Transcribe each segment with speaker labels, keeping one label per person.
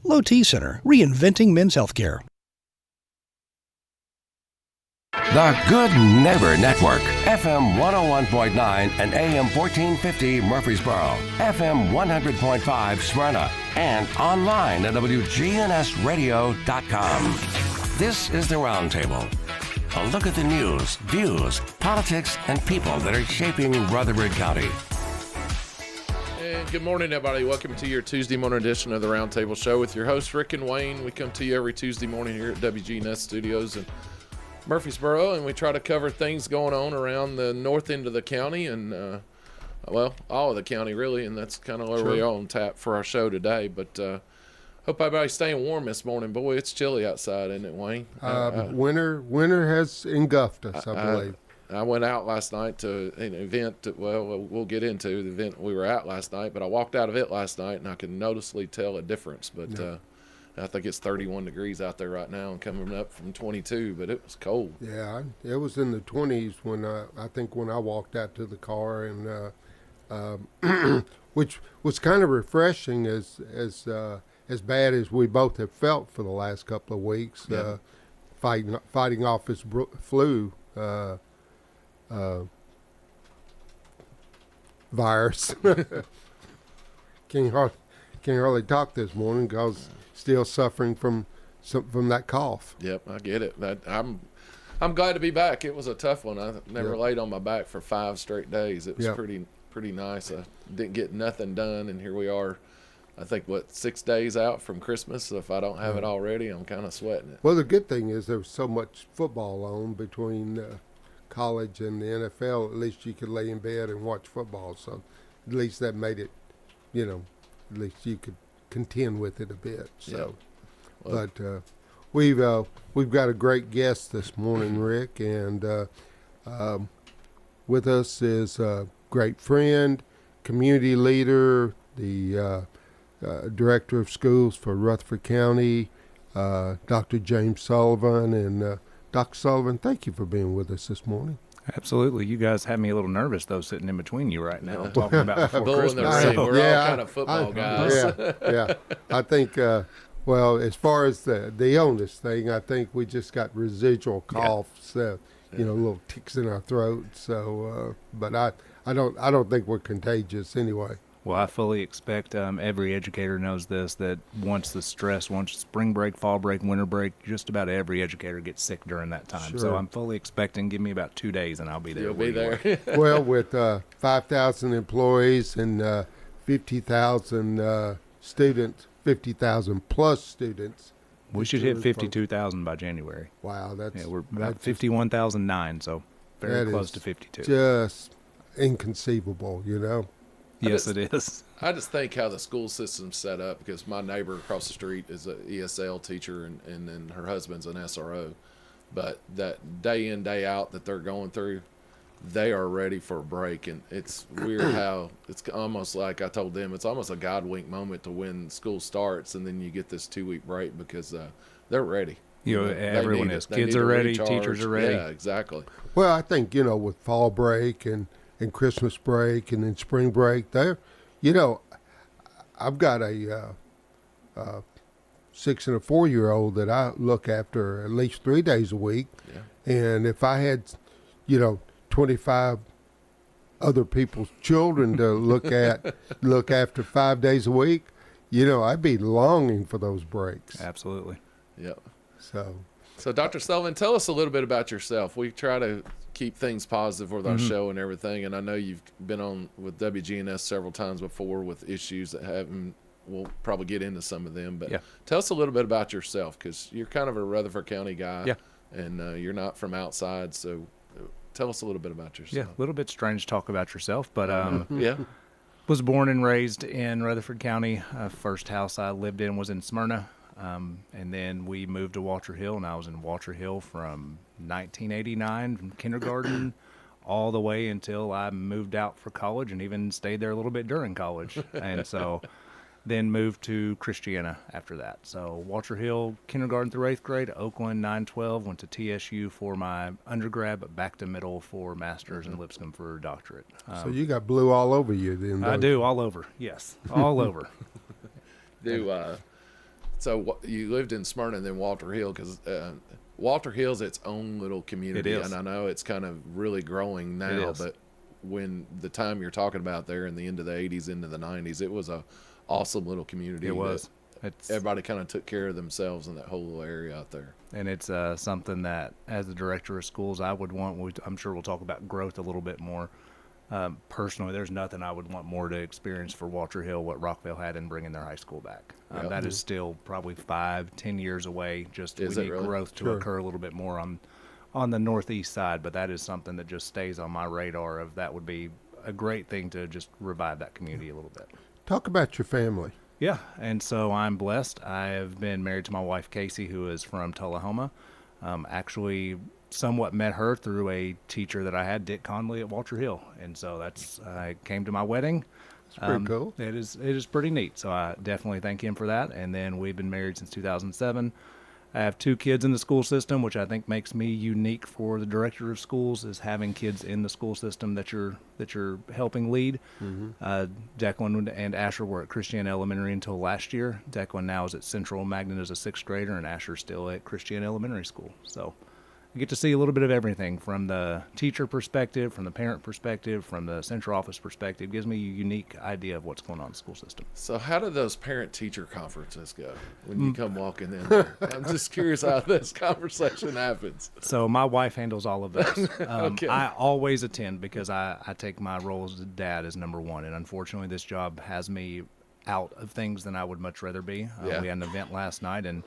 Speaker 1: Low T Center, reinventing men's healthcare.
Speaker 2: The Good Neighbor Network, FM 101.9 and AM 1450 Murfreesboro, FM 100.5 Smyrna, and online at WGNSradio.com. This is the Roundtable. A look at the news, views, politics, and people that are shaping Rutherford County.
Speaker 3: And good morning, everybody. Welcome to your Tuesday morning edition of the Roundtable Show with your hosts, Rick and Wayne. We come to you every Tuesday morning here at WGNS Studios in Murfreesboro, and we try to cover things going on around the north end of the county and, well, all of the county, really, and that's kind of where we are on tap for our show today. But hope everybody's staying warm this morning. Boy, it's chilly outside, isn't it, Wayne?
Speaker 4: Winter has engulfed us, I believe.
Speaker 3: I went out last night to an event we'll get into the event we were at last night, but I walked out of it last night, and I could noticeably tell a difference. But I think it's 31 degrees out there right now and coming up from 22, but it was cold.
Speaker 4: Yeah, it was in the 20s when I walked out to the car, and which was kind of refreshing as bad as we both have felt for the last couple of weeks, fighting off this flu virus. Can't hardly talk this morning because still suffering from that cough.
Speaker 3: Yep, I get it. I'm glad to be back. It was a tough one. I never laid on my back for 5 straight days. It was pretty nice. I didn't get nothing done, and here we are. I think 6 days out from Christmas. So if I don't have it already, I'm kind of sweating it.
Speaker 4: Well, the good thing is there was so much football on between college and the NFL. At least you could lay in bed and watch football. So at least that made it, at least you could contend with it a bit. So, but we've got a great guest this morning, Rick, and with us is a great friend, community leader, the director of schools for Rutherford County, Dr. James Sullivan. And Dr. Sullivan, thank you for being with us this morning.
Speaker 5: Absolutely. You guys have me a little nervous, though, sitting in between you right now, talking about before Christmas.
Speaker 3: We're all kind of football guys.
Speaker 4: Yeah. I think, as far as the illness thing, I think we just got residual coughs, little ticks in our throat. So, but I don't think we're contagious anyway.
Speaker 5: Well, I fully expect every educator knows this, that once spring break, fall break, winter break, just about every educator gets sick during that time.
Speaker 4: Sure.
Speaker 5: So I'm fully expecting, give me about 2 days and I'll be there.
Speaker 3: You'll be there.
Speaker 4: Well, with 5,000 employees and 50,000 students, 50,000 plus students.
Speaker 5: We should hit 52,000 by January.
Speaker 4: Wow,
Speaker 5: we're about 51,009, so very close to 52.
Speaker 4: Just inconceivable,
Speaker 5: Yes, it is.
Speaker 3: I just think how the school system's set up, because my neighbor across the street is an ESL teacher and then her husband's an SRO. But that day in, day out that they're going through, they are ready for a break. And it's weird how it's almost like I told them, it's almost a God wink moment to when school starts, and then you get this 2-week break because they're ready.
Speaker 5: Everyone is. Kids are ready, teachers are ready.
Speaker 3: Yeah, exactly.
Speaker 4: Well, I think, with fall break and Christmas break and then spring break, I've got a 6 and a 4-year-old that I look after at least 3 days a week. Yeah. And if I had, 25 other people's children to look after 5 days a week, I'd be longing for those breaks.
Speaker 5: Absolutely.
Speaker 3: Yeah.
Speaker 4: So
Speaker 3: Dr. Sullivan, tell us a little bit about yourself. We try to keep things positive with our show and everything, and I know you've been on with WGNS several times before with issues that haven't. We'll probably get into some of them, but tell us a little bit about yourself, because you're kind of a Rutherford County guy, and you're not from outside, so tell us a little bit about yourself.
Speaker 5: Yeah, a little bit strange to talk about yourself, but was born and raised in Rutherford County. First house I lived in was in Smyrna. And then we moved to Walter Hill, and I was in Walter Hill from 1989, from kindergarten all the way until I moved out for college, and even stayed there a little bit during college. And so then moved to Christiana after that. So Walter Hill, kindergarten through 8th grade, Oakland 9-12, went to TSU for my undergrad, but back to middle for master's, and Lipscomb for doctorate.
Speaker 4: So you got blue all over you then,
Speaker 5: I do, all over, yes, all over.
Speaker 3: So you lived in Smyrna and then Walter Hill, because Walter Hill's its own little community.
Speaker 5: It is.
Speaker 3: And I know it's kind of really growing now, but when the time you're talking about there in the end of the 80s into the 90s, it was a awesome little community.
Speaker 5: It was.
Speaker 3: Everybody kind of took care of themselves in that whole little area out there.
Speaker 5: And it's something that, as the director of schools, I would want. I'm sure we'll talk about growth a little bit more. Personally, there's nothing I would want more to experience for Walter Hill what Rockville had in bringing their high school back. That is still probably 5-10 years away. We need growth to occur a little bit more on the northeast side, but that is something that just stays on my radar. That would be a great thing to just revive that community a little bit.
Speaker 4: Talk about your family.
Speaker 5: Yeah, and so I'm blessed. I have been married to my wife, Casey, who is from Tullahoma. Actually, somewhat met her through a teacher that I had, Dick Conley at Walter Hill. And so I came to my wedding.
Speaker 4: It's pretty cool.
Speaker 5: It is pretty neat. So I definitely thank him for that. And then we've been married since 2007. I have 2 kids in the school system, which I think makes me unique for the director of schools, is having kids in the school system that you're helping lead. Mm-hmm. Declan and Asher were at Christiana Elementary until last year. Declan now is at Central Magnet as a 6th grader, and Asher's still at Christiana Elementary School. So I get to see a little bit of everything from the teacher perspective, from the parent perspective, from the central office perspective. It gives me a unique idea of what's going on in the school system.
Speaker 3: So how do those parent-teacher conferences go when you come walking in there? I'm just curious how this conversation happens.
Speaker 5: So my wife handles all of those.
Speaker 3: Okay.
Speaker 5: I always attend because I take my role as a dad as number one. And unfortunately, this job has me out of things than I would much rather be. We had an event last night, and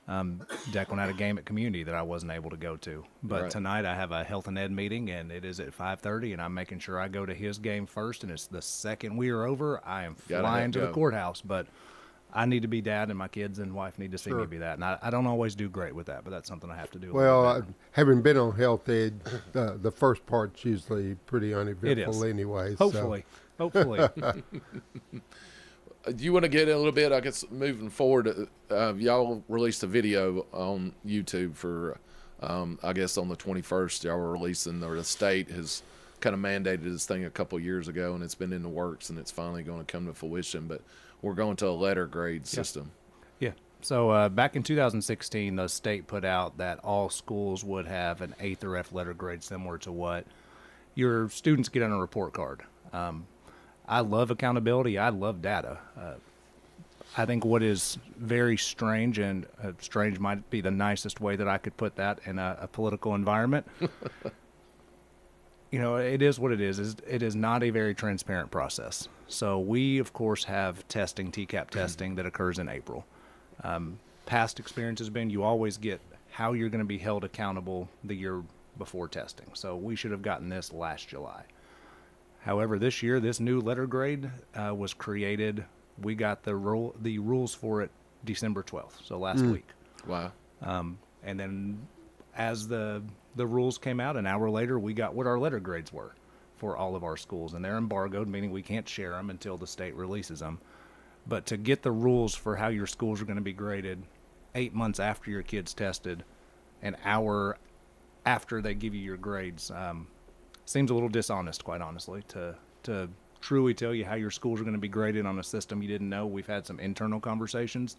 Speaker 5: Declan had a game at community that I wasn't able to go to. But tonight I have a health and ed meeting, and it is at 5:30, and I'm making sure I go to his game first. And it's the second we are over, I am flying to the courthouse. But I need to be dad, and my kids and wife need to see me be that. And I don't always do great with that, but that's something I have to do.
Speaker 4: Well, having been on health ed, the first part's usually pretty uneventful anyway.
Speaker 5: Hopefully.
Speaker 3: Do you want to get in a little bit, I guess, moving forward? Y'all released a video on YouTube for, I guess, on the 21st. Y'all were releasing, or the state has kind of mandated this thing a couple years ago, and it's been in the works, and it's finally going to come to fruition. But we're going to a letter grade system.
Speaker 5: Yeah. So back in 2016, the state put out that all schools would have an 8th or F letter grade similar to what your students get on a report card. I love accountability. I love data. I think what is very strange, and strange might be the nicest way that I could put that in a political environment. It is what it is. It is not a very transparent process. So we, of course, have testing, TCAP testing, that occurs in April. Past experience has been you always get how you're going to be held accountable the year before testing. So we should have gotten this last July. However, this year, this new letter grade was created. We got the rules for it December 12th, so last week.
Speaker 3: Wow.
Speaker 5: And then as the rules came out, an hour later, we got what our letter grades were for all of our schools. And they're embargoed, meaning we can't share them until the state releases them. But to get the rules for how your schools are going to be graded 8 months after your kids tested, an hour after they give you your grades, seems a little dishonest, quite honestly, to truly tell you how your schools are going to be graded on a system you didn't know. We've had some internal conversations.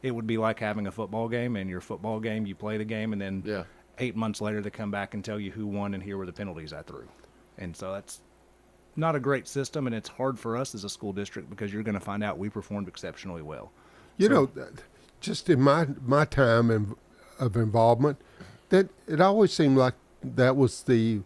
Speaker 5: It would be like having a football game, and your football game, you play the game, and then 8 months later they come back and tell you who won and here were the penalties I threw. And so that's not a great system, and it's hard for us as a school district because you're going to find out we performed exceptionally well.
Speaker 4: Just in my time of involvement, that it always seemed like that was the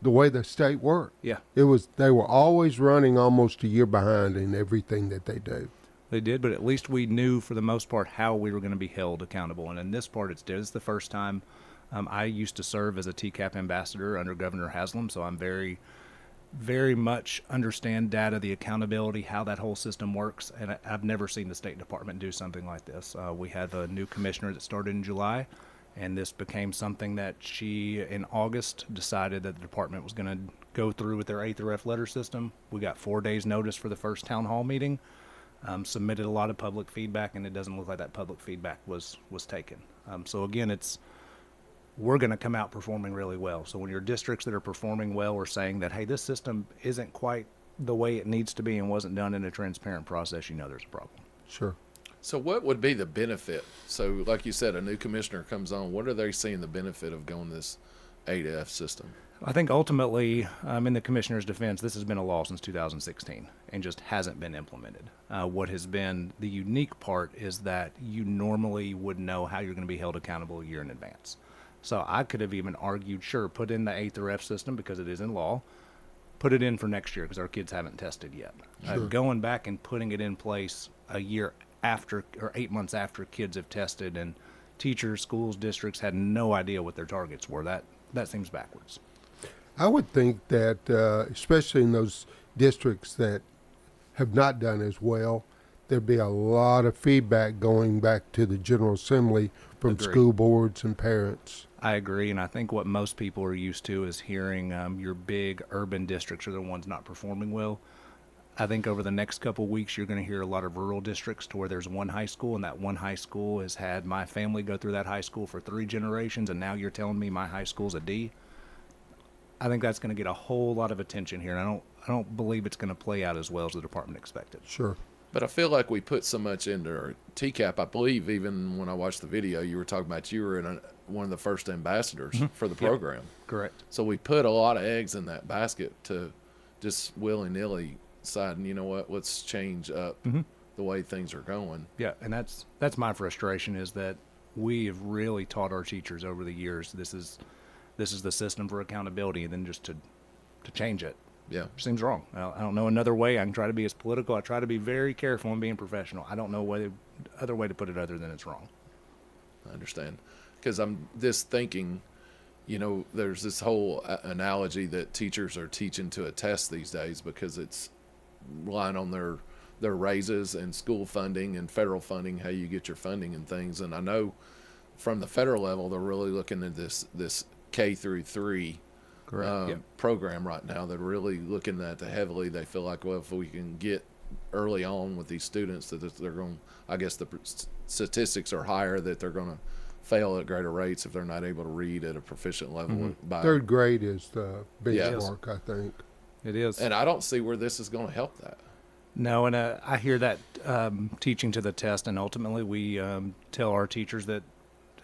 Speaker 4: way the state worked.
Speaker 5: Yeah.
Speaker 4: They were always running almost a year behind in everything that they do.
Speaker 5: They did, but at least we knew for the most part how we were going to be held accountable. And in this part, it's the first time. I used to serve as a TCAP ambassador under Governor Haslam, so I'm very, very much understand data, the accountability, how that whole system works. And I've never seen the State Department do something like this. We had a new commissioner that started in July. And this became something that she, in August, decided that the department was going to go through with their 8th or F letter system. We got 4 days notice for the first town hall meeting, submitted a lot of public feedback, and it doesn't look like that public feedback was taken. So again, we're going to come out performing really well. So when your districts that are performing well are saying that, hey, this system isn't quite the way it needs to be and wasn't done in a transparent process, there's a problem.
Speaker 4: Sure.
Speaker 3: So what would be the benefit? So like you said, a new commissioner comes on. What are they seeing the benefit of going this A to F system?
Speaker 5: I think ultimately, in the commissioner's defense, this has been a law since 2016 and just hasn't been implemented. What has been the unique part is that you normally would know how you're going to be held accountable a year in advance. So I could have even argued, sure, put in the A through F system because it is in law, put it in for next year because our kids haven't tested yet.
Speaker 4: Sure.
Speaker 5: Going back and putting it in place a year after or 8 months after kids have tested and teachers, schools, districts had no idea what their targets were, that seems backwards.
Speaker 4: I would think that, especially in those districts that have not done as well, there'd be a lot of feedback going back to the General Assembly from
Speaker 5: Agreed.
Speaker 4: school boards and parents.
Speaker 5: I agree, and I think what most people are used to is hearing your big urban districts are the ones not performing well. I think over the next couple of weeks, you're going to hear a lot of rural districts to where there's one high school, and that one high school has had my family go through that high school for 3 generations, and now you're telling me my high school's a D. I think that's going to get a whole lot of attention here, and I don't believe it's going to play out as well as the department expected.
Speaker 4: Sure.
Speaker 3: But I feel like we put so much into our TCAP. I believe even when I watched the video, you were talking about you were in one of the first ambassadors for the program.
Speaker 5: Correct.
Speaker 3: So we put a lot of eggs in that basket to just willy-nilly deciding, you know what, let's change up the way things are going.
Speaker 5: Yeah, and that's my frustration is that we have really taught our teachers over the years this is the system for accountability, and then just to change it seems wrong. I don't know another way. I can try to be as political. I try to be very careful in being professional. I don't know other way to put it other than it's wrong.
Speaker 3: I understand. Because I'm just thinking, you know, there's this whole analogy that teachers are teaching to a test these days because it's relying on their raises and school funding and federal funding, how you get your funding and things. And I know from the federal level, they're really looking at this K through 3 program right now. They're really looking at it heavily. They feel like, well, if we can get early on with these students, that they're going, I guess the statistics are higher that they're going to fail at greater rates if they're not able to read at a proficient level. By
Speaker 4: 3rd grade is the benchmark, I think.
Speaker 5: It is.
Speaker 3: And I don't see where this is going to help that.
Speaker 5: No, and I hear that teaching to the test, and ultimately we tell our teachers that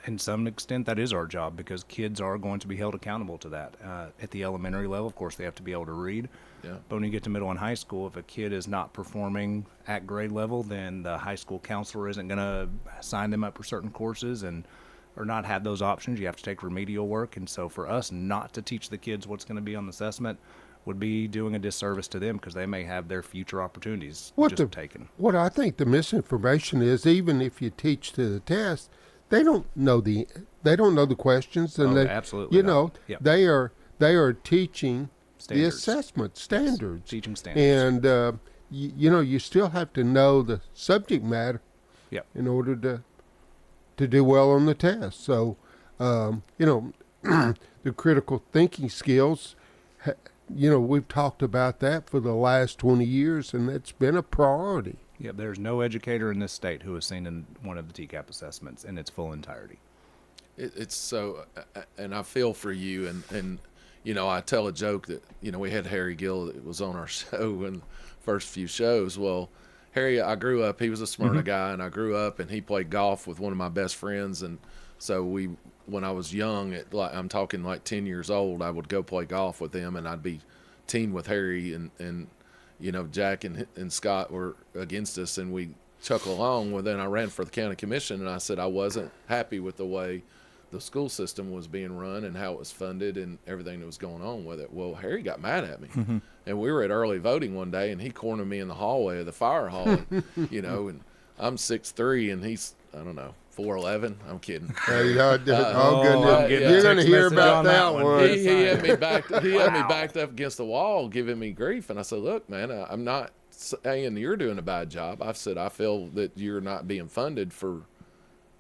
Speaker 5: in some extent that is our job because kids are going to be held accountable to that. At the elementary level, of course, they have to be able to read.
Speaker 3: Yeah.
Speaker 5: But when you get to middle and high school, if a kid is not performing at grade level, then the high school counselor isn't going to sign them up for certain courses or not have those options. You have to take remedial work. And so for us not to teach the kids what's going to be on the assessment would be doing a disservice to them because they may have their future opportunities taken.
Speaker 4: What I think the misinformation is, even if you teach to the test, they don't know the questions, and
Speaker 5: absolutely
Speaker 4: they are teaching the
Speaker 5: Standards.
Speaker 4: assessment standards,
Speaker 5: Yes. Teaching standards.
Speaker 4: and you still have to know the subject matter in order to do well on the test. So the critical thinking skills. We've talked about that for the last 20 years, and it's been a priority.
Speaker 5: Yeah, there's no educator in this state who has seen in one of the TCAP assessments in its full entirety.
Speaker 3: It's so, and I feel for you, and I tell a joke that, we had Harry Gill that was on our show in the first few shows. Well, Harry, I grew up, he was a Smyrna guy, and I grew up, and he played golf with one of my best friends, and so when I was young, I'm talking like 10 years old, I would go play golf with him, and I'd be teamed with Harry, and Jack and Scott were against us, and we chuckle along. Well, then I ran for the county commission, and I said I wasn't happy with the way the school system was being run and how it was funded and everything that was going on with it. Well, Harry got mad at me, and we were at early voting one day, and he cornered me in the hallway of the fire hall, and, and I'm 6'3", and he's, I don't know, 4'11". I'm kidding.
Speaker 4: Goodness. You're going to hear about that one.
Speaker 3: He had me backed. He had me backed up against the wall, giving me grief. And I said, "Look, man, I'm not saying you're doing a bad job. I've said I feel that you're not being funded for,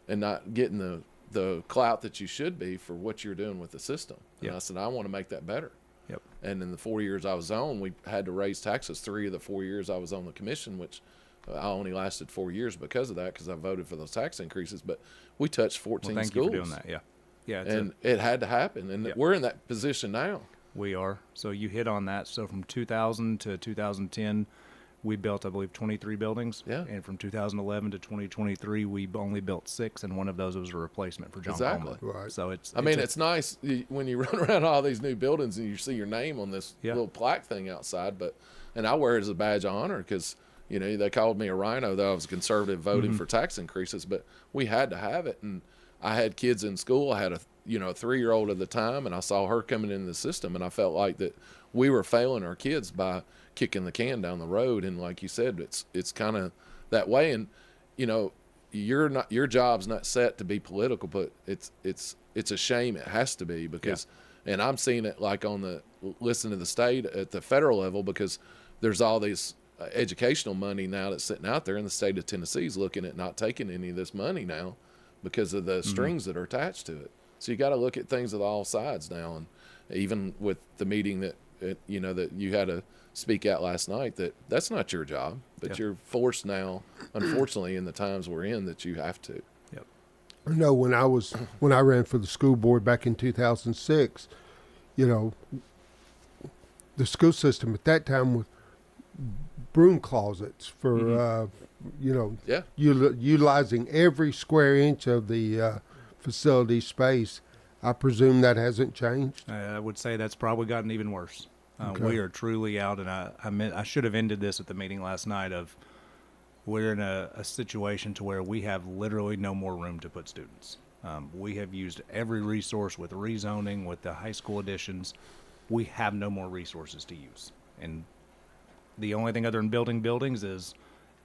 Speaker 3: and not getting the clout that you should be for what you're doing with the system." And I said, I want to make that better.
Speaker 5: Yep.
Speaker 3: And in the 4 years I was on, we had to raise taxes 3 of the 4 years I was on the commission, which I only lasted 4 years because of that, because I voted for those tax increases. But we touched 14
Speaker 5: thank
Speaker 3: schools.
Speaker 5: you for doing that. Yeah.
Speaker 3: And it had to happen, and we're in that position now.
Speaker 5: We are. So you hit on that. So from 2000 to 2010, we built, I believe, 23 buildings.
Speaker 3: Yeah.
Speaker 5: And from 2011 to 2023, we only built 6, and one of those was a replacement for John
Speaker 3: Exactly.
Speaker 5: Coleman.
Speaker 4: Right.
Speaker 5: So it's
Speaker 3: nice when you run around all these new buildings and you see your name on this
Speaker 5: Yeah.
Speaker 3: little plaque thing outside. And I wear it as a badge of honor because, they called me a rhino, though I was a conservative voting for tax increases, but we had to have it. And I had kids in school. I had a 3-year-old at the time, and I saw her coming into the system, and I felt like that we were failing our kids by kicking the can down the road. And like you said, it's kind of that way. And your job's not set to be political, but it's a shame it has to be because, and I'm seeing it like listen to the state at the federal level, because there's all these educational money now that's sitting out there, and the state of Tennessee is looking at not taking any of this money now because of the strings that are attached to it. So you got to look at things at all sides now. And even with the meeting that that you had to speak out last night, that's not your job, but you're forced now, unfortunately, in the times we're in, that you have to.
Speaker 5: Yep.
Speaker 4: I know when I ran for the school board back in 2006, the school system at that time was broom closets for utilizing every square inch of the facility space. I presume that hasn't changed.
Speaker 5: I would say that's probably gotten even worse.
Speaker 4: Okay.
Speaker 5: We are truly out, and I should have ended this at the meeting last night. We're in a situation to where we have literally no more room to put students. We have used every resource with rezoning, with the high school additions. We have no more resources to use, and the only thing other than building buildings is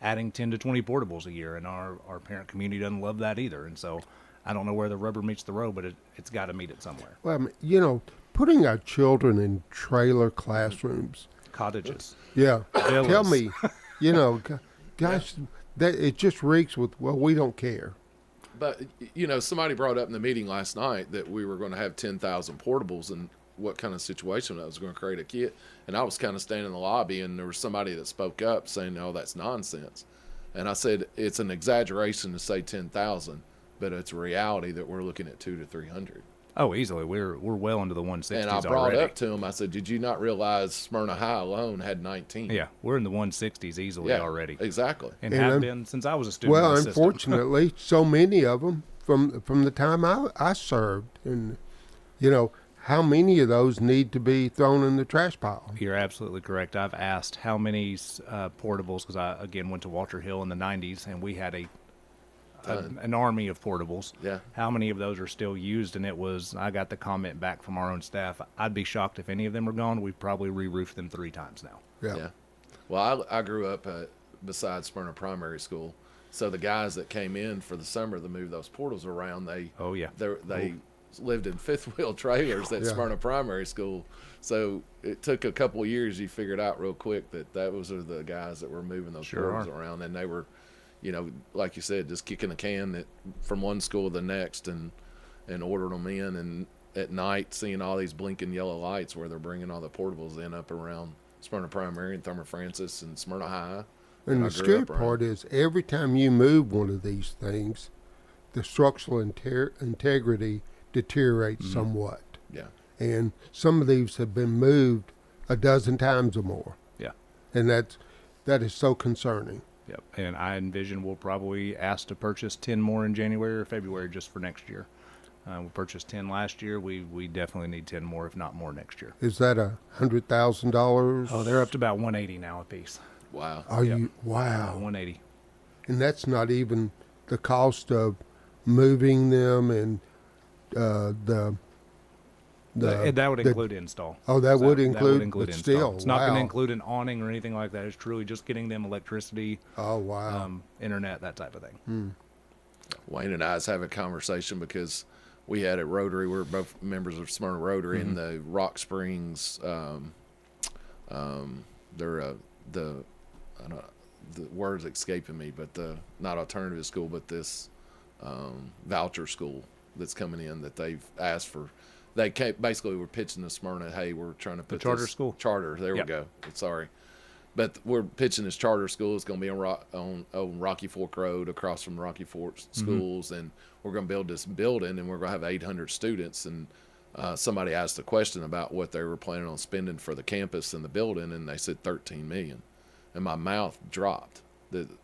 Speaker 5: adding 10 to 20 portables a year, and our parent community doesn't love that either. And so I don't know where the rubber meets the road, but it's got to meet it somewhere.
Speaker 4: Well, putting our children in trailer classrooms,
Speaker 5: Cottages.
Speaker 4: yeah.
Speaker 5: Villas.
Speaker 4: Tell me, gosh, that it just reeks with, well, we don't care.
Speaker 3: But, somebody brought up in the meeting last night that we were going to have 10,000 portables, and what kind of situation that was going to create a kid. And I was kind of standing in the lobby, and there was somebody that spoke up saying, no, that's nonsense. And I said, it's an exaggeration to say 10,000, but it's a reality that we're looking at 200 to 300.
Speaker 5: Oh, easily. We're well into the 160s
Speaker 3: And I brought
Speaker 5: already.
Speaker 3: up to him, I said, did you not realize Smyrna High alone had 19?
Speaker 5: Yeah, we're in the 160s easily already.
Speaker 3: Exactly.
Speaker 5: And have been since I was a student.
Speaker 4: Well,
Speaker 5: in the system.
Speaker 4: unfortunately, so many of them from the time I served, and how many of those need to be thrown in the trash pile?
Speaker 5: You're absolutely correct. I've asked how many portables, because I, again, went to Walter Hill in the 90s, and we had an army of portables.
Speaker 3: Yeah.
Speaker 5: How many of those are still used? And I got the comment back from our own staff, I'd be shocked if any of them are gone. We've probably re-roofed them 3 times now.
Speaker 3: Yeah. Well, I grew up beside Smyrna Primary School. So the guys that came in for the summer to move those portals around, they lived in fifth-wheel trailers at Smyrna Primary School. So it took a couple of years. You figured out real quick that those are the guys that were moving those portals around, and they were, like you said, just kicking the can from one school to the next, and ordering them in, and at night seeing all these blinking yellow lights where they're bringing all the portables in up around Smyrna Primary and Thurman Francis and Smyrna High.
Speaker 4: And the scary part is every time you move one of these things, the structural integrity deteriorates somewhat.
Speaker 3: Yeah.
Speaker 4: And some of these have been moved a dozen times or more.
Speaker 5: Yeah.
Speaker 4: And that is so concerning.
Speaker 5: Yep. And I envision we'll probably ask to purchase 10 more in January or February just for next year. We purchased 10 last year. We definitely need 10 more, if not more, next year.
Speaker 4: Is that $100,000?
Speaker 5: Oh, they're up to about 180 now a piece.
Speaker 3: Wow.
Speaker 4: Wow.
Speaker 5: 180.
Speaker 4: And that's not even the cost of moving them and that
Speaker 5: would include install.
Speaker 4: Oh, that would include
Speaker 5: but
Speaker 4: install.
Speaker 5: Still, it's not going to include an awning or anything like that. It's truly just getting them electricity.
Speaker 4: Oh, wow.
Speaker 5: Internet, that type of thing.
Speaker 3: Wayne and I was having a conversation because we had at Rotary, we're both members of Smyrna Rotary, in the Rock Springs, the word's escaping me, but not alternative school, but this voucher school that's coming in that they've asked for. They basically were pitching to Smyrna, hey, we're trying to put
Speaker 5: the charter
Speaker 3: this
Speaker 5: school.
Speaker 3: Charter, there we go. Sorry. But we're pitching this charter school. It's going to be on Rocky Fork Road, across from Rocky Fork schools, and we're going to build this building, and we're going to have 800 students. And somebody asked a question about what they were planning on spending for the campus and the building, and they said $13 million. and my mouth dropped.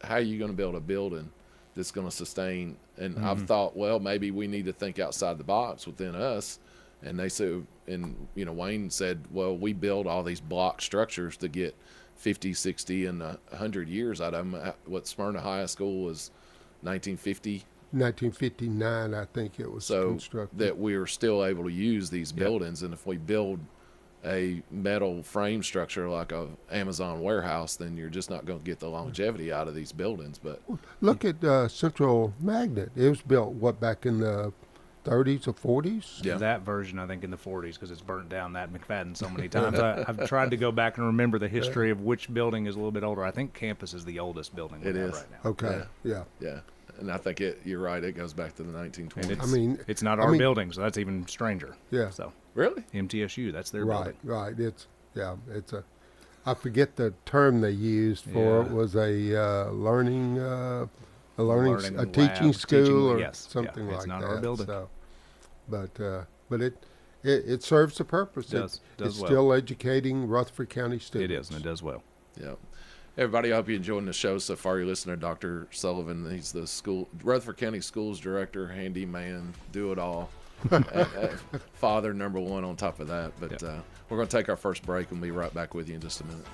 Speaker 3: How are you going to build a building that's going to sustain? And I've thought, well, maybe we need to think outside the box within us. And they said, and Wayne said, well, we build all these block structures to get 50, 60, and 100 years out of them. What Smyrna High School was 1950.
Speaker 4: 1959, I think it was constructed.
Speaker 3: That we are still able to use these buildings. And if we build a metal frame structure like a Amazon warehouse, then you're just not going to get the longevity out of these buildings. But
Speaker 4: look at Central Magnet. It was built, back in the 30s or 40s?
Speaker 3: Yeah.
Speaker 5: That version, I think, in the 40s, because it's burnt down that McFadden so many times. I've tried to go back and remember the history of which building is a little bit older. I think Campus is the oldest building we have right now.
Speaker 4: Okay, yeah.
Speaker 3: And I think you're right. It goes back to the 1920s.
Speaker 5: And it's not our building, so that's even stranger.
Speaker 4: Yeah.
Speaker 5: So
Speaker 3: really,
Speaker 5: MTSU, that's their building.
Speaker 4: Right. It's I forget the term they used for it. Was a teaching school or something like that. It's not our building. So, but it serves a purpose. It's still educating Rutherford County students.
Speaker 5: It is, and it does well.
Speaker 3: Yeah. Everybody, I hope you're enjoying the show so far. You're listening to Dr. Sullivan. He's the Rutherford County Schools Director, handy man, do it all. Father number one on top of that. But we're going to take our first break and be right back with you in just a minute.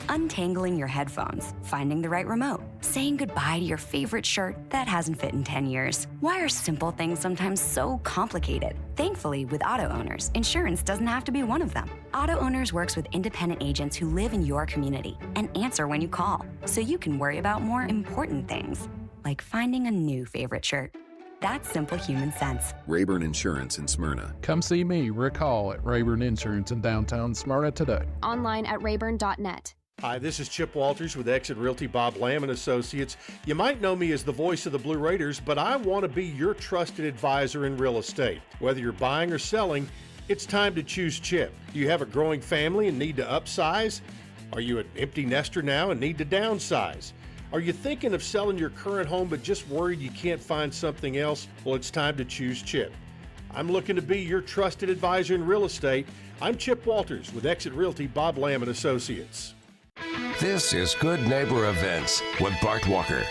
Speaker 6: Untangling your headphones, finding the right remote, saying goodbye to your favorite shirt that hasn't fit in 10 years. Why are simple things sometimes so complicated? Thankfully, with auto owners, insurance doesn't have to be one of them. Auto Owners works with independent agents who live in your community and answer when you call, so you can worry about more important things, like finding a new favorite shirt. That's simple human sense.
Speaker 7: Rayburn Insurance in Smyrna.
Speaker 8: Come see me, Rick Hall, at Rayburn Insurance in downtown Smyrna today.
Speaker 9: Online at rayburn.net.
Speaker 10: Hi, this is Chip Walters with Exit Realty Bob Lamb & Associates. You might know me as the voice of the Blue Raiders, but I want to be your trusted advisor in real estate. Whether you're buying or selling, it's time to choose Chip. Do you have a growing family and need to upsize? Are you an empty nester now and need to downsize? Are you thinking of selling your current home but just worried you can't find something else? Well, it's time to choose Chip. I'm looking to be your trusted advisor in real estate. I'm Chip Walters with Exit Realty Bob Lamb & Associates.
Speaker 2: This is Good Neighbor Events with Bart Walker.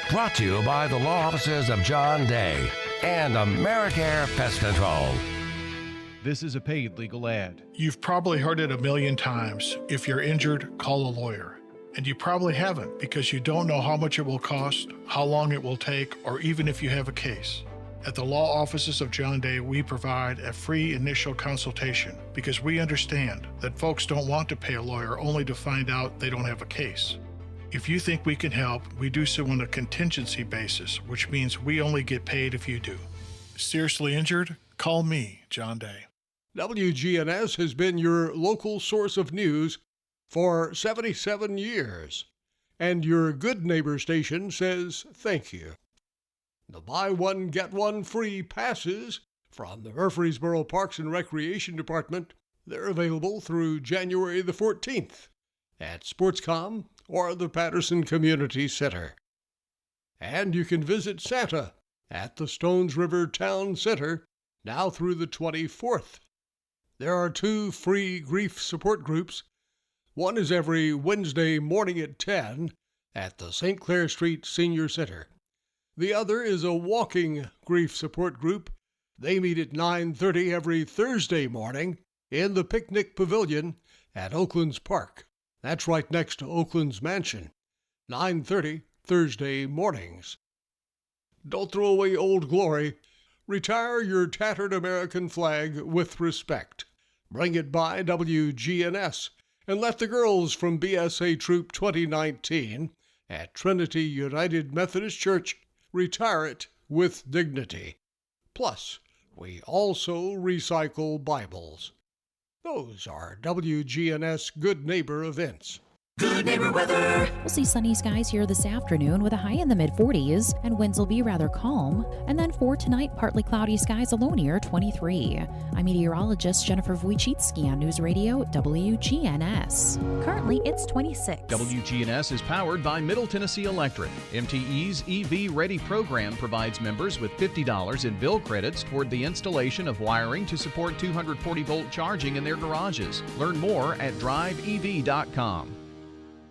Speaker 2: Brought to you by the law offices of John Day and AmeriCare Pest Control.
Speaker 11: This is a paid legal ad.
Speaker 12: You've probably heard it a million times. If you're injured, call a lawyer. And you probably haven't because you don't know how much it will cost, how long it will take, or even if you have a case. At the law offices of John Day, we provide a free initial consultation because we understand that folks don't want to pay a lawyer only to find out they don't have a case. If you think we can help, we do so on a contingency basis, which means we only get paid if you do. Seriously injured? Call me, John Day.
Speaker 13: WGNS has been your local source of news for 77 years, and your Good Neighbor station says thank you. The buy one, get one free passes from the Murfreesboro Parks and Recreation Department, they're available through January the 14th at Sportscom or the Patterson Community Center. And you can visit Santa at the Stones River Town Center now through the 24th. There are 2 free grief support groups. One is every Wednesday morning at 10 at the St. Clair Street Senior Center. The other is a walking grief support group. They meet at 9:30 every Thursday morning in the Picnic Pavilion at Oakland's Park. That's right next to Oakland's Mansion. 9:30 Thursday mornings. Don't throw away Old Glory. Retire your tattered American flag with respect. Bring it by WGNS and let the girls from BSA Troop 2019 at Trinity United Methodist Church retire it with dignity. Plus, we also recycle Bibles. Those are WGNS Good Neighbor events.
Speaker 14: Good neighbor weather. We'll see sunny skies here this afternoon with a high in the mid-40s, and winds will be rather calm. And then for tonight, partly cloudy skies, a low near 23. I'm meteorologist Jennifer Wojcicki on News Radio WGNS. Currently, it's 26.
Speaker 11: WGNS is powered by Middle Tennessee Electric. MTE's EV Ready program provides members with $50 in bill credits toward the installation of wiring to support 240-volt charging in their garages. Learn more at driveev.com.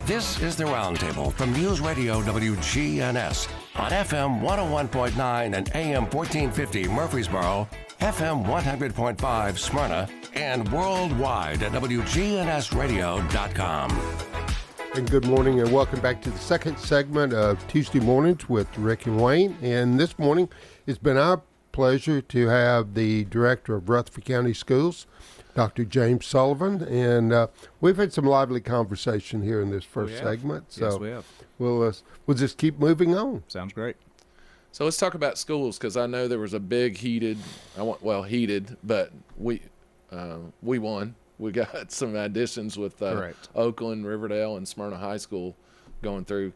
Speaker 2: This is the Roundtable from News Radio WGNS on FM 101.9 and AM 1450 Murfreesboro, FM 100.5 Smyrna, and worldwide at WGNSradio.com.
Speaker 4: And good morning and welcome back to the second segment of Tuesday Mornings with Rick and Wayne. And this morning, it's been our pleasure to have the Director of Rutherford County Schools, Dr. James Sullivan, and we've had some lively conversation here in this first segment. So
Speaker 5: yes, we have.
Speaker 4: We'll just keep moving on.
Speaker 5: Sounds great.
Speaker 3: So let's talk about schools, because I know there was a big heated, but we won. We got some additions with Oakland, Riverdale, and Smyrna High School going through.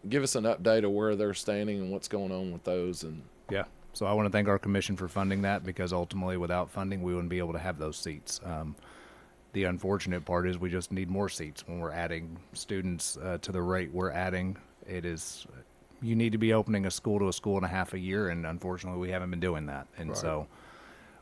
Speaker 3: Give us an update of where they're standing and what's going on with those. And
Speaker 5: yeah. So I want to thank our commission for funding that, because ultimately without funding we wouldn't be able to have those seats. The unfortunate part is we just need more seats when we're adding students to the rate we're adding. You need to be opening a school to a school and a half a year, and unfortunately we haven't been doing that. And so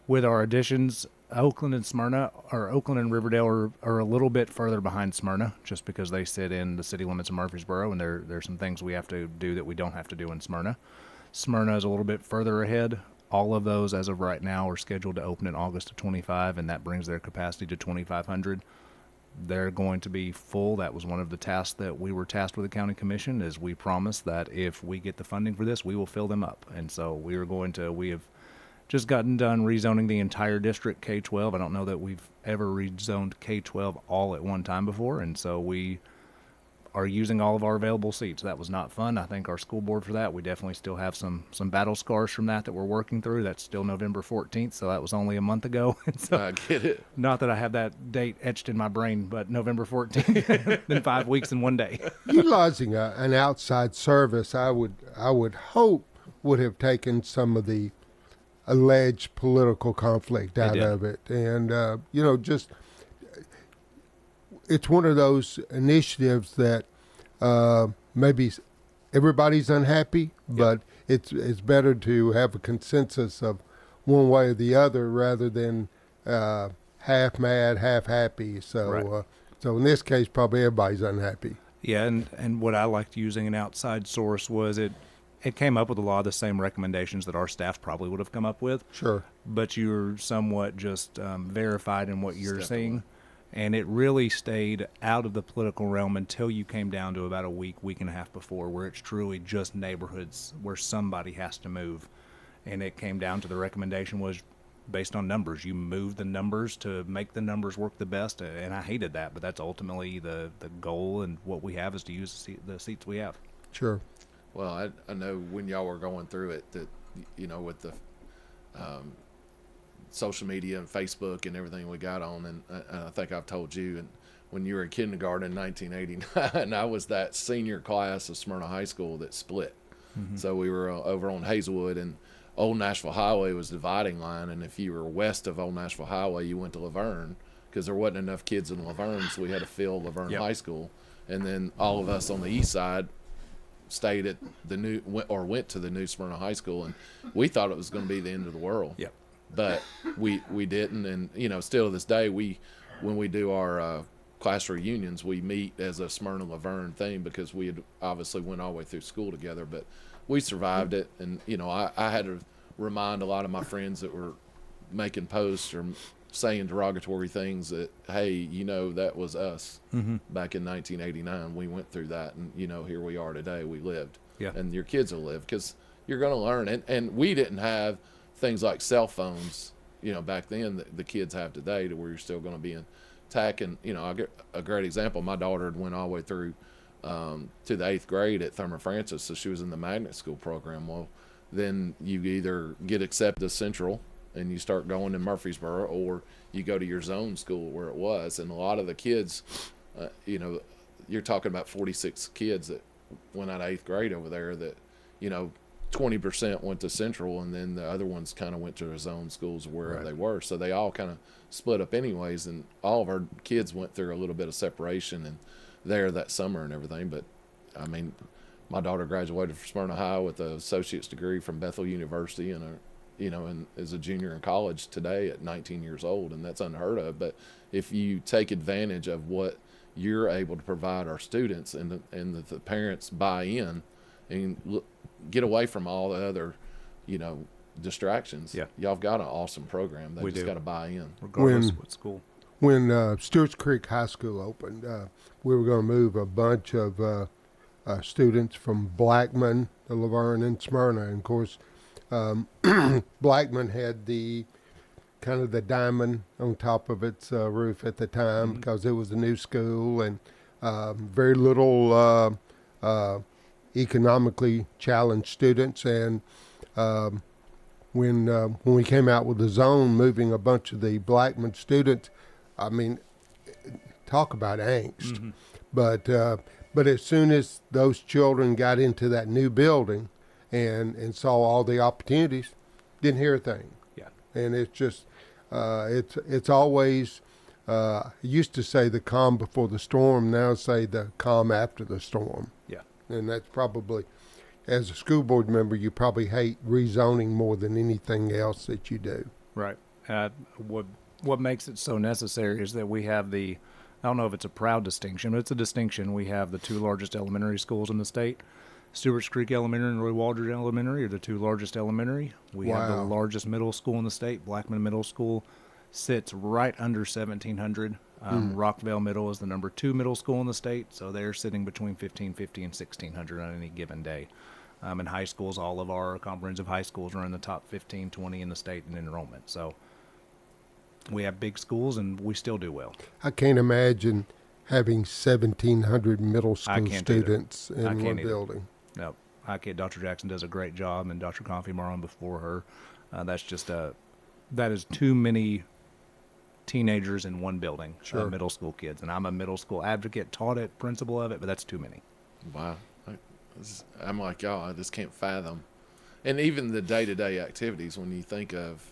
Speaker 5: with our additions, Oakland and Riverdale are a little bit further behind Smyrna, just because they sit in the city limits of Murfreesboro, and there's some things we have to do that we don't have to do in Smyrna. Smyrna is a little bit further ahead. All of those, as of right now, are scheduled to open in August of 25, and that brings their capacity to 2,500. They're going to be full. That was one of the tasks that we were tasked with the county commission, is we promised that if we get the funding for this, we will fill them up. And so we have just gotten done rezoning the entire district K-12. I don't know that we've ever rezoned K-12 all at one time before, and so we are using all of our available seats. That was not fun. I thank our school board for that. We definitely still have some battle scars from that we're working through. That's still November 14th, so that was only a month ago. So,
Speaker 3: I get it.
Speaker 5: Not that I have that date etched in my brain, but November 14th, then 5 weeks and 1 day.
Speaker 4: Utilizing an outside service, I would hope would have taken some of the alleged political conflict out of it. And, just it's one of those initiatives that maybe everybody's unhappy, but it's better to have a consensus of one way or the other rather than half mad, half happy. So, so in this case, probably everybody's unhappy.
Speaker 5: Yeah, and what I liked using an outside source was it came up with a lot of the same recommendations that our staff probably would have come up with.
Speaker 4: Sure.
Speaker 5: But you're somewhat just verified in what you're seeing. And it really stayed out of the political realm until you came down to about a week and a half before, where it's truly just neighborhoods where somebody has to move. And it came down to the recommendation was based on numbers. You move the numbers to make the numbers work the best. And I hated that, but that's ultimately the goal, and what we have is to use the seats we have.
Speaker 4: Sure.
Speaker 3: Well, I know when y'all were going through it that, with the social media and Facebook and everything we got on, and I think I've told you, and when you were in kindergarten in 1989, I was that senior class of Smyrna High School that split. Mm-hmm. So we were over on Hazelwood, and Old Nashville Highway was the dividing line, and if you were west of Old Nashville Highway, you went to Laverne, because there wasn't enough kids in Laverne, so we had to fill Laverne High School. And then all of us on the east side stayed at went to the new Smyrna High School, and we thought it was going to be the end of the world.
Speaker 5: Yep.
Speaker 3: But we didn't, and still to this day, when we do our class reunions, we meet as a Smyrna Laverne thing, because we had obviously went all the way through school together, but we survived it. And I had to remind a lot of my friends that were making posts or saying derogatory things that, hey, that was us back in 1989. We went through that, and here we are today. We lived, and your kids will live, because you're going to learn. And we didn't have things like cell phones, back then that the kids have today, to where you're still going to be in tech. And I get a great example. My daughter had went all the way through to the 8th grade at Thurman Francis, so she was in the magnet school program. Well, then you either get accepted to Central and you start going to Murfreesboro, or you go to your zone school where it was. And a lot of the kids, you're talking about 46 kids that went out of 8th grade over there that, 20% went to Central, and then the other ones kind of went to their own schools wherever they were. So they all kind of split up anyways, and all of our kids went through a little bit of separation and there that summer and everything. But, I mean, my daughter graduated from Smyrna High with an associate's degree from Bethel University and is a junior in college today at 19 years old, and that's unheard of. But if you take advantage of what you're able to provide our students and the parents buy in and get away from all the other, distractions. Yeah. Y'all have got an awesome program. They just got to buy in.
Speaker 5: Regardless of what school.
Speaker 4: When Stewart's Creek High School opened, we were going to move a bunch of students from Blackman to Laverne and Smyrna. And, of course, Blackman had the kind of the diamond on top of its roof at the time because it was a new school and very little economically challenged students. And when we came out with the zone, moving a bunch of the Blackman students, I mean, talk about angst. But as soon as those children got into that new building and saw all the opportunities, didn't hear a thing.
Speaker 5: Yeah.
Speaker 4: And it's just, it's always, used to say the calm before the storm, now say the calm after the storm.
Speaker 5: Yeah.
Speaker 4: And that's probably, as a school board member, you probably hate rezoning more than anything else that you do.
Speaker 5: Right. What makes it so necessary is that we have I don't know if it's a proud distinction, but it's a distinction. We have the two largest elementary schools in the state. Stewart's Creek Elementary and Roy Waldridge Elementary are the two largest elementary. We have the largest middle school in the state. Blackman Middle School sits right under 1,700. Rockville Middle is the number 2 middle school in the state, so they're sitting between 1,550 and 1,600 on any given day. And high schools, all of our comprehensive high schools are in the top 15, 20 in the state in enrollment. So we have big schools, and we still do well.
Speaker 4: I can't imagine having 1,700 middle school students in one building.
Speaker 5: No, I can't. Dr. Jackson does a great job, and Dr. Confimer on before her. That is too many teenagers in one building, middle school kids. And I'm a middle school advocate, taught it, principal of it, but that's too many.
Speaker 3: Wow. I'm like, y'all, I just can't fathom. And even the day-to-day activities, when you think of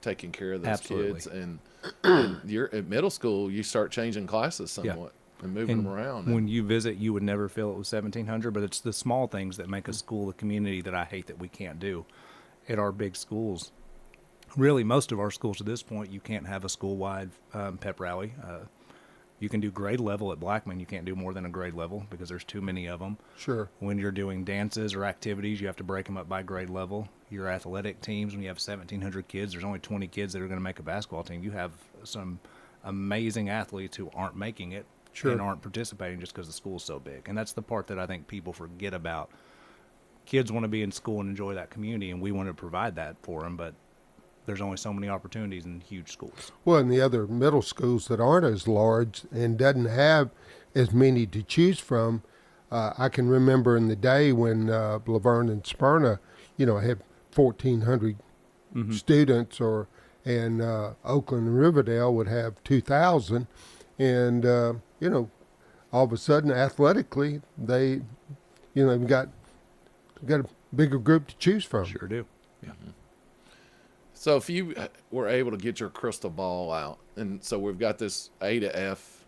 Speaker 3: taking care of those kids, and you're at middle school, you start changing classes somewhat and moving them around.
Speaker 5: When you visit, you would never feel it was 1,700, but it's the small things that make a school a community that I hate that we can't do at our big schools. Really, most of our schools to this point, you can't have a school-wide pep rally. You can do grade level at Blackman. You can't do more than a grade level because there's too many of them.
Speaker 4: Sure.
Speaker 5: When you're doing dances or activities, you have to break them up by grade level. Your athletic teams, when you have 1,700 kids, there's only 20 kids that are going to make a basketball team. You have some amazing athletes who aren't making it and aren't participating just because the school's so big. And that's the part that I think people forget about. Kids want to be in school and enjoy that community, and we want to provide that for them, but there's only so many opportunities in huge schools.
Speaker 4: Well, and the other middle schools that aren't as large and doesn't have as many to choose from, I can remember in the day when Laverne and Smyrna, had 1,400 students, and Oakland and Riverdale would have 2,000, and all of a sudden, athletically, they, got a bigger group to choose from.
Speaker 5: Sure do. Yeah.
Speaker 3: Mm-hmm. So if you were able to get your crystal ball out, and so we've got this A to F